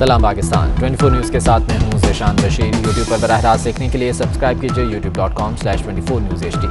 सलाम पाकिस्तान 24 न्यूज़ के साथ मैं हूं ज़ेशान बशीर। यूट्यूब पर बराह रास्त देखने के लिए सब्सक्राइब कीजिए youtube.com/24 News HD।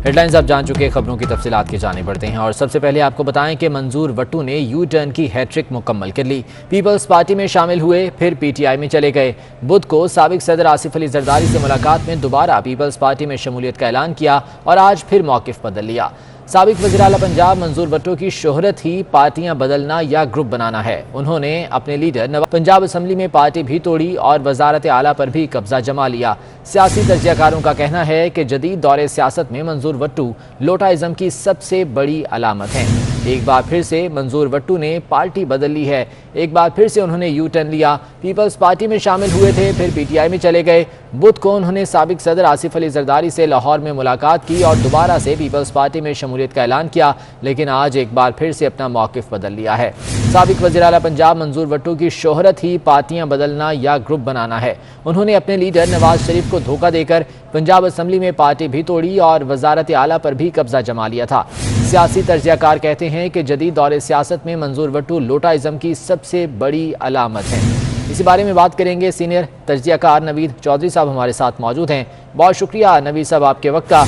हेडलाइंस आप जान चुके, खबरों की तफसीलात के जाने पड़ते हैं। और सबसे पहले आपको बताएं कि मंजूर वट्टू ने यू टर्न की हैट्रिक मुकम्मल कर ली। पीपल्स पार्टी में शामिल हुए, फिर PTI में चले गए। बुध को साबिक सदर आसिफ अली जरदारी से मुलाकात में दोबारा पीपल्स पार्टी में शमूलियत का ऐलान किया और आज फिर मौक़िफ़ बदल लिया। साबिक वज़ीर आला पंजाब मंजूर वट्टू की शोहरत ही पार्टियां बदलना या ग्रुप बनाना है। उन्होंने अपने लीडर पंजाब असम्बली में पार्टी भी तोड़ी और वजारत आला पर भी कब्जा जमा लिया। सियासी तजज़ियाकारों का कहना है कि जदीद दौरे सियासत में मंजूर वट्टू लोटाइज़म की सबसे बड़ी अलामत हैं। एक बार फिर से मंजूर वट्टू ने पार्टी बदल ली है। एक बार फिर से उन्होंने यू टर्न लिया। पीपल्स पार्टी में शामिल हुए थे, फिर PTI में चले गए। बुध को उन्होंने साबिक सदर आसिफ अली जरदारी से लाहौर में मुलाकात की और दोबारा से पीपल्स पार्टी में शमूलियत का ऐलान किया, लेकिन आज एक बार फिर से अपना मौक़िफ़ बदल लिया है। साबिक वज़ीर आला पंजाब मंजूर वट्टू की शोहरत ही पार्टियां बदलना या ग्रुप बनाना है। उन्होंने अपने लीडर नवाज शरीफ को धोखा देकर पंजाब असम्बली में पार्टी भी तोड़ी और वजारत आला पर भी कब्जा जमा लिया था। सियासी तजज़ियाकार कहते हैं कि जदीद दौरे सियासत में मंजूर वट्टू लोटाइज़म की सबसे बड़ी अलामत है। इसी बारे में बात करेंगे। सीनियर तजज़ियाकार नवीद चौधरी साहब हमारे साथ मौजूद हैं। बहुत शुक्रिया नवीद साहब आपके वक्त का।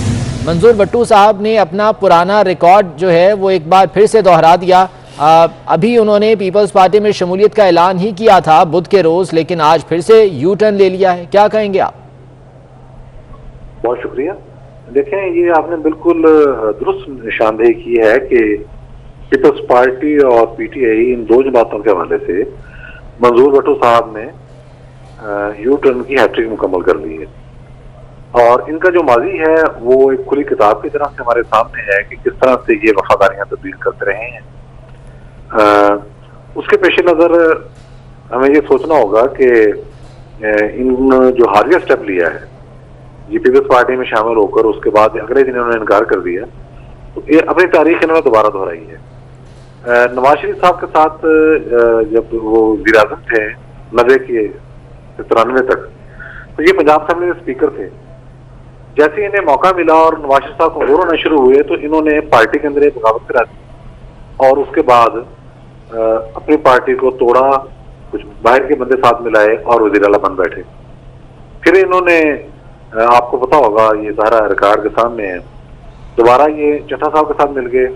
मंजूर वट्टू साहब ने अपना पुराना रिकॉर्ड जो है वो एक बार फिर से दोहरा दिया। अभी उन्होंने पीपल्स पार्टी में शमूलियत का ऐलान ही किया था बुध के रोज, लेकिन आज फिर से यू टर्न ले लिया है। क्या कहेंगे आप? बहुत शुक्रिया। देखें, ये आपने बिल्कुल दुरुस्त निशानदेही की है कि पीपल्स पार्टी और PTI इन दो जमातों के हवाले से मंजूर वट्टू साहब ने यू टर्न की हैट्रिक मुकम्मल कर ली है। और इनका जो माजी है वो एक खुली किताब की तरह से हमारे सामने है कि किस तरह से ये वफादारियां तब्दील करते रहे हैं। उसके पेश नज़र हमें ये सोचना होगा कि इन जो हालिया स्टेप लिया है ये पीपल्स पार्टी में शामिल होकर उसके बाद अगले दिन इन्होंने इनकार कर दिया, तो ये अपनी तारीख इन्होंने दोबारा दोहराई है। नवाज शरीफ साहब के साथ जब वो वज़ीर आज़म थे 90 के 93 तक, तो ये पंजाब असेंबली में स्पीकर थे। जैसे इन्हें मौका मिला और नवाज शरीफ साहब कमजोर होना शुरू हुए तो इन्होंने पार्टी के अंदर एक बगावत करा दी और उसके बाद अपनी पार्टी को तोड़ा, कुछ बाहर के बंदे साथ मिलाए और वज़ीर आला बन बैठे। फिर इन्होंने आपको पता होगा, ये सारा रिकॉर्ड के सामने है, दोबारा ये चट्टा साहब के साथ मिल गए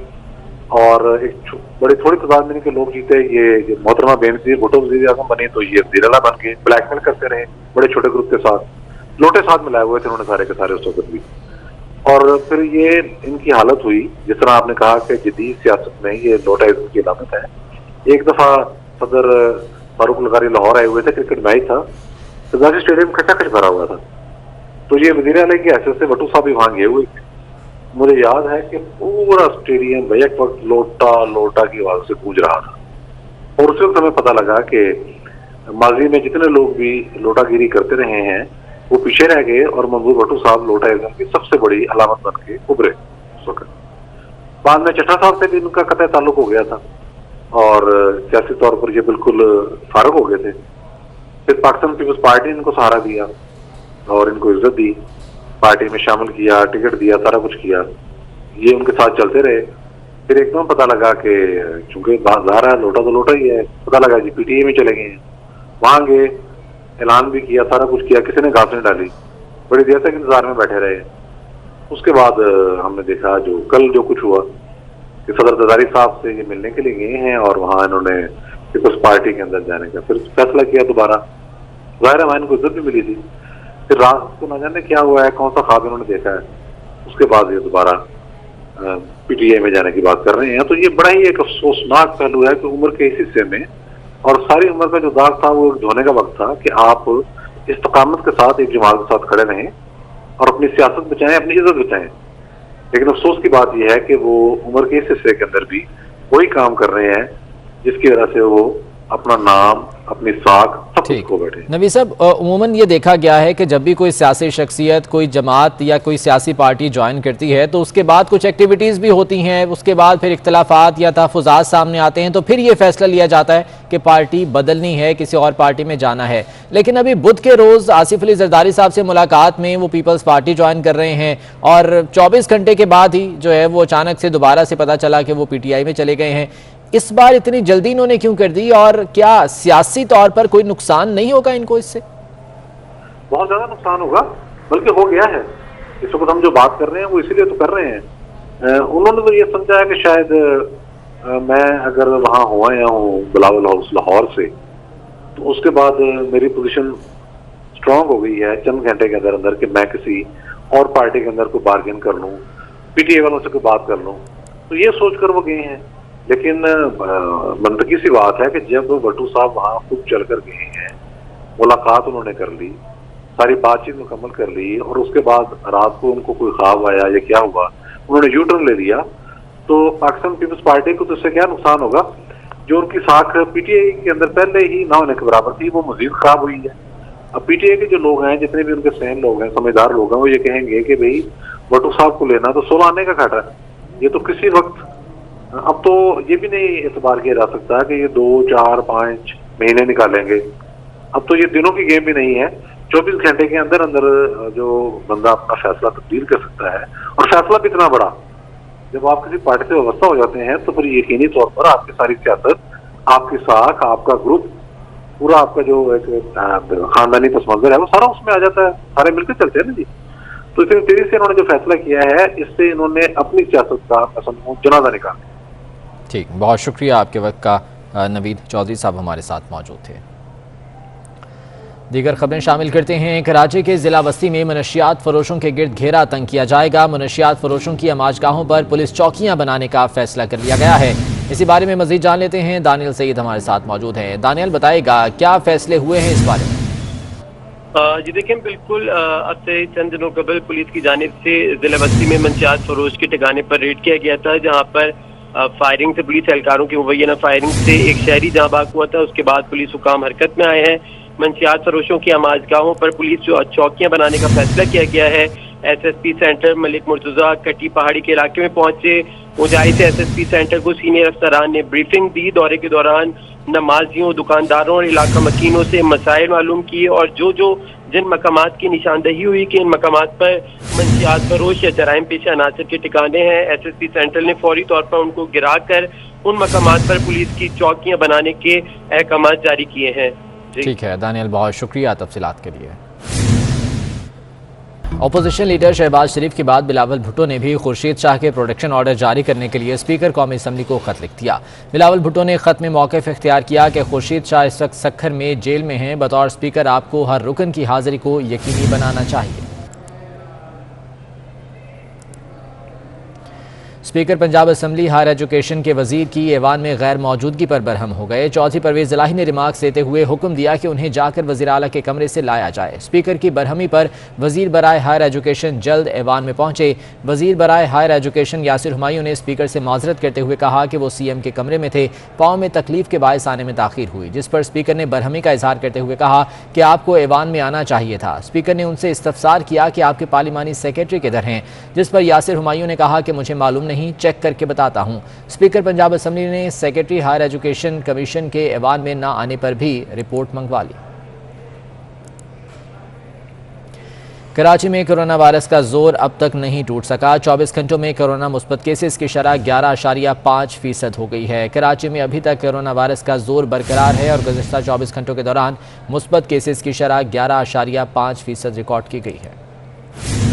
और एक बड़ी थोड़ी तादाद में इनके लोग जीते। ये मोहतरमा बेनज़ीर भुट्टो वज़ीर आज़म बनी तो ये वज़ीर आला बन के ब्लैकमेल करते रहे बड़े छोटे ग्रुप के साथ, लोटे साथ मिलाए हुए थे उन्होंने सारे के सारे उस वक्त भी। और फिर ये इनकी हालत हुई जिस तरह आपने कहा कि जदीद सियासत में ये लोटाइज़म की अलामत है। एक दफा सदर फारूक लगारी लाहौर आए हुए थे, क्रिकेट मैच था, सदाजी स्टेडियम खचाखच भरा हुआ था, तो ये वज़ीर आला की हैसियत से वट्टू साहब भी वहां गए हुए थे। मुझे याद है कि पूरा स्टेडियम बैक वक्त लोटा लोटा की आवाज से गूंज रहा था। और उस वक्त हमें पता लगा कि माजी में जितने लोग भी लोटागिरी करते रहे हैं वो पीछे रह गए और मंजूर वट्टू साहब लोटाइज़म की सबसे बड़ी अलामत बन के उभरे उस वक्त। बाद में चट्टा साहब से भी इनका कतई ताल्लुक हो गया था और सियासी तौर पर ये बिल्कुल फारग हो गए थे। फिर पाकिस्तान पीपल्स पार्टी ने इनको सहारा दिया और इनको इज्जत दी, पार्टी में शामिल किया, टिकट दिया, सारा कुछ किया, ये उनके साथ चलते रहे। फिर एकदम पता लगा कि चूंकि बाजार है, लोटा तो लोटा ही है, पता लगा जी PTI में चले गए। वहां गए, ऐलान भी किया, सारा कुछ किया, किसी ने घास नहीं डाली, बड़ी देर तक इंतजार में बैठे रहे। उसके बाद हमने देखा जो कल जो कुछ हुआ कि सदर जरदारी साहब से ये मिलने के लिए गए हैं और वहां इन्होंने पीपल्स पार्टी के अंदर जाने का फिर फैसला किया दोबारा। जाहिर है इनको इज्जत भी मिली थी। फिर रात को न जाने क्या हुआ है, कौन सा ख्वाब इन्होंने देखा है, उसके बाद ये दोबारा PTI में जाने की बात कर रहे हैं। तो ये बड़ा ही एक अफसोसनाक पहलू है कि उम्र के इस हिस्से में और सारी उम्र का जो दाग था वो धोने का वक्त था कि आप इस्तकामत के साथ एक जमात के साथ खड़े रहें और अपनी सियासत बचाएं, अपनी इज्जत बचाएं। लेकिन अफसोस की बात यह है कि वो उम्र के इस हिस्से के अंदर भी वही काम कर रहे हैं जिसकी वजह से वो अपना नाम, अपनी साख सब कुछ खो बैठे। नवीद साहब, उमूमन ये देखा गया है कि जब भी कोई सियासी शख्सियत कोई जमात या कोई सियासी पार्टी ज्वाइन करती है तो उसके बाद कुछ एक्टिविटीज़ भी होती हैं, उसके बाद फिर इख्तलाफात या तहफ़्फ़ुज़ात सामने आते हैं, तो फिर ये फैसला लिया जाता है कि पार्टी बदलनी है, किसी और पार्टी में जाना है। लेकिन अभी बुध के रोज़ आसिफ अली जरदारी साहब से मुलाकात में वो पीपल्स पार्टी ज्वाइन कर रहे हैं और 24 घंटे के बाद ही जो है वो अचानक से दोबारा से पता चला कि वो PTI में चले गए हैं। इस बार इतनी जल्दी इन्होंने क्यों कर दी, और क्या सियासी तौर पर कोई नुकसान नहीं होगा इनको इससे? बहुत ज्यादा नुकसान होगा, बल्कि हो गया है। इस वक्त हम जो बात कर रहे हैं वो इसीलिए तो कर रहे हैं। उन्होंने तो ये समझा है कि शायद मैं अगर वहां हुआ या हूँ बिलावल हाउस लाहौर से, तो उसके बाद मेरी पोजीशन स्ट्रांग हो गई है चंद घंटे के अंदर अंदर कि मैं किसी और पार्टी के अंदर कोई बार्गेन कर लूँ, पीटीआई वालों से कोई बात कर लूँ। तो ये सोचकर वो गए हैं। लेकिन मंतकी सी बात है कि जब भट्टू साहब वहां खुद चल कर गए हैं, मुलाकात उन्होंने कर ली, सारी बातचीत मुकम्मल कर ली, और उसके बाद रात को उनको कोई ख्वाब आया या क्या हुआ, उन्होंने यू टर्न ले लिया, तो पाकिस्तान पीपल्स पार्टी को तो इससे क्या नुकसान होगा? जो उनकी साख पीटीआई के अंदर पहले ही ना होने के बराबर थी, वो मजीद खराब हुई है। अब पीटीआई के जो लोग हैं, जितने भी उनके सहन लोग हैं, समझदार लोग हैं, वो ये कहेंगे कि भाई भट्टू साहब को लेना तो 16 आने का घाटा है, ये तो किसी वक्त। अब तो ये भी नहीं एतबार किया जा सकता कि ये 2, 4, 5 महीने निकालेंगे। अब तो ये दिनों की गेम भी नहीं है। 24 घंटे के अंदर अंदर जो बंदा अपना फैसला तब्दील कर सकता है, और फैसला भी इतना बड़ा, जब आप किसी पार्टी से व्यवस्था हो जाते हैं तो फिर यकीनी तौर पर आपकी सारी सियासत, आपकी साख, आपका ग्रुप, पूरा आपका जो एक खानदानी पस मंजर है, वो सारा उसमें आ जाता है। सारे मिलकर चलते हैं ना जी। तो इतनी तेजी से इन्होंने जो फैसला किया है, इससे इन्होंने अपनी सियासत का जनाजा निकाला। ठीक, बहुत शुक्रिया आपके वक्त का। नवीद चौधरी साहब हमारे साथ मौजूद थे। दीगर खबरें शामिल करते हैं। कराची के जिला बस्ती में मनशियात फरोशों के गिर्द घेरा तंग किया जाएगा। मनशियात फरोशों की अमाजगाहों पर पुलिस चौकियां बनाने का फैसला कर लिया गया है। इसी बारे में मजीद जान लेते हैं। दानियल सईद हमारे साथ मौजूद हैं। दानियल, बताएगा क्या फैसले हुए हैं इस बारे में? जी देखिए, बिल्कुल अब से चंद दिनों कबल पुलिस की जानिब से जिला बस्ती में मनशियात फरोश के ठिकाने पर रेड किया गया था, जहाँ पर फायरिंग से पुलिस एहलकारों की मुबैना फायरिंग से एक शहरी जहाँ बाग हुआ था। उसके बाद पुलिस हुकाम हरकत में आए हैं। मनशियात फरोशों की अमाजगाहों पर पुलिस चौकियां बनाने का फैसला किया गया है। एसएसपी सेंटर मलिक मुर्तजा कटी पहाड़ी के इलाके में पहुंचे। ऊंचाई से एसएसपी सेंटर को सीनियर अफसरान ने ब्रीफिंग दी। दौरे के दौरान नमाजियों, दुकानदारों और इलाका मकीनों से मसाइल मालूम किए, और जिन मकामात की निशानदही हुई कि इन मकामात पर मनशियात फरोश या जराइम पेशा अनासर के ठिकाने हैं, एसएसपी सेंटर ने फौरी तौर पर उनको गिरा कर उन मकामात पर पुलिस की चौकियां बनाने के अहकाम जारी किए हैं। ठीक है दानियल, बहुत शुक्रिया तफसीलात के लिए। अपोजिशन लीडर शहबाज शरीफ के बाद बिलावल भुट्टो ने भी खुर्शीद शाह के प्रोटेक्शन ऑर्डर जारी करने के लिए स्पीकर कौमी असम्बली को खत लिख दिया। बिलावल भुट्टो ने खत में मौक़िफ़ इख्तियार किया कि खुर्शीद शाह इस वक्त सक्खर में जेल में हैं। बतौर स्पीकर आपको हर रुकन की हाजिरी को यकीनी बनाना चाहिए। Speaker Punjab assembly higher education के वजीर की ऐवान में गैर मौजूदगी पर बरहम हो गए। चौधरी परवेज इलाही ने रिमार्क्स देते हुए हुक्म दिया कि उन्हें जाकर वज़ीर आला के कमरे से लाया जाए। स्पीकर की बरहमी पर वजीर बराए हायर एजुकेशन जल्द ऐवान में पहुंचे। वजीर बराए हायर एजुकेशन यासिर हुमायूं ने स्पीकर से माजरत करते हुए कहा कि वो सीएम के कमरे में थे, पाँव में तकलीफ के बायस आने में ताखीर हुई, जिस पर स्पीकर ने बरहमी का इजहार करते हुए कहा कि आपको ऐवान में आना चाहिए था। स्पीकर ने उनसे इस्तफसार किया कि आपके पार्लिमानी सेक्रेटरी किधर हैं, जिस पर यासिर हुमायूं ने कहा कि मुझे मालूम नहीं, चेक करके बताता हूं। स्पीकर पंजाब असम्बली ने सेक्रेटरी हायर एजुकेशन कमीशन के ऐवान में न आने पर भी रिपोर्ट मंगवा ली। कराची में कोरोना वायरस का जोर अब तक नहीं टूट सका। 24 घंटों में कोरोना मुस्बत केसेस की शरह 11.5% हो गई है। कराची में अभी तक कोरोना वायरस का जोर बरकरार है और गुज़िश्ता 24 घंटों के दौरान मुस्बत केसेस की शरह 11.5% रिकॉर्ड की गई है।